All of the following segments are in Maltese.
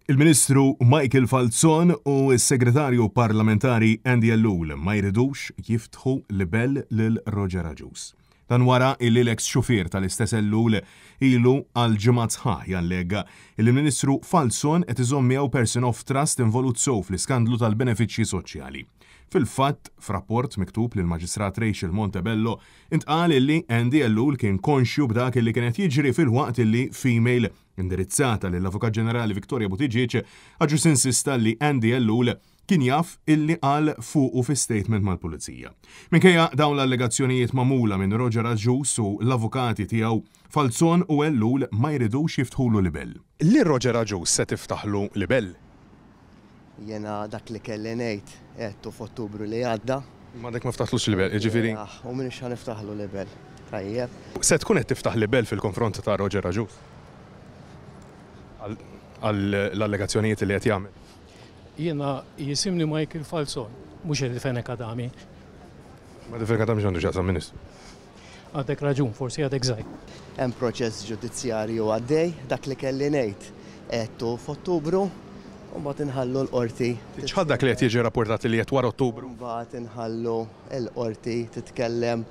Il-Ministru Michael Falzon u s-Segretarju Parlamentari Andy Ellul ma jridux jiftħu libell lil Roger Agius. Dan wara il-ex xufier tal-istess Ellul ilu għal ġimgħat sħaħ jallega il-Ministru Falzon qed iżomm miegħu person of trust involut sew fl-iskandlu tal-benefiċċji soċjali. Fil-fatt, f'rapport miktub lil Maġistrat Rachel Montebello, intqal illi Andy Ellul kien konxju b'dak illi kienet jiġri fil-waqt illi female indirizzata lill-Avukat Ġenerali Victoria Buttigieg Agius insista li Andy Ellul kien jaf illi qal fuqu fi statement mal-Pulizija. Minkejja dawn l-allegazzjonijiet magħmula minn Roger Agius u l-avukati tiegħu, Falzon u Ellul ma jridux jiftħulu libell. Li Roger Agius se tiftaħlu libell? Jena dak li kelli ngħid qedtu f'Ottubru li għadda. Ma dak ma ftaħlux libell, jiġifieri. U minix ħaniftaħlu libell. Tajjeb. Se tkun qed tiftaħ libell fil-konfront ta' Roger Agius? Għall-allegazzjonijiet li qed jagħmel. Jiena jisimni Michael Falzon, mhux il-Fenek Adami. Ma Fenek Adami x'għandu x'jaqsam Ministru. Għadek raġun, forsi għadek żgħir. Hemm proċess ġudizzjarju għaddej, dak li kelli ngħid qedtu f'Ottubru. Mbagħad inħallu l-qorti. X'ħadd dak li qed jiġi rapportat li qed wara Ottubru? Mbagħad inħallu l-qorti titkellem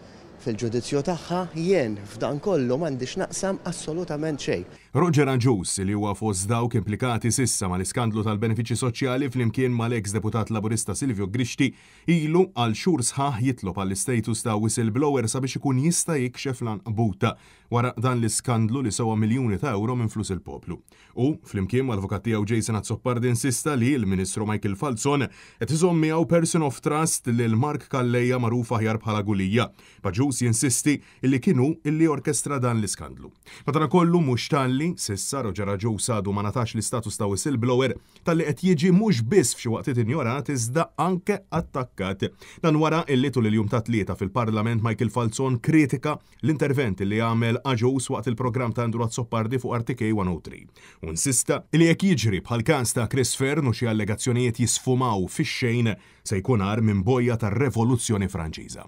fil-ġudizzju tagħha, jien f'dan kollu m'għandix naqsam assolutament xejn. Roger Agius li huwa fost dawk implikati sissa mal-iskandlu tal-benefiċċji soċjali flimkien mal-eks deputat laburista Silvio Grixti ilu għal xhur sħaħ jitlob għall-istatus ta' whistleblower sabiex ikun jista' jikxef l-anqbuta wara dan l-iskandlu li sewa miljuni ta' euro minn flus il-poplu. U flimkien mal-avukat tiegħu Jason Azzopardi insista li l-Ministru Michael Falzon qed iżomm miegħu person of trust lil Mark Kalleja magħruf aħjar bħala Gulija. Agius jinsisti illi kienu illi orkestra dan l-iskandlu. Madankollu mhux talli sissa Roger Agius għadu ma natax l-istatus ta' whistleblower talli qed jiġi mhux biss f'xi waqtiet injorat iżda anke attakkat. Dan wara illi tul il-jum ta' tlieta fil-Parlament Michael Falzon kritika l-intervent li għamel Agius waqt il-programm ta' Andrew Azzopardi fuq RTK 103. U insista illi jekk jiġri bħal każ ta' Chris Fern u xi allegazzjonijiet jisfumaw fix-xejn se jkun ar minn bojja tar-Revoluzzjoni Franċiża.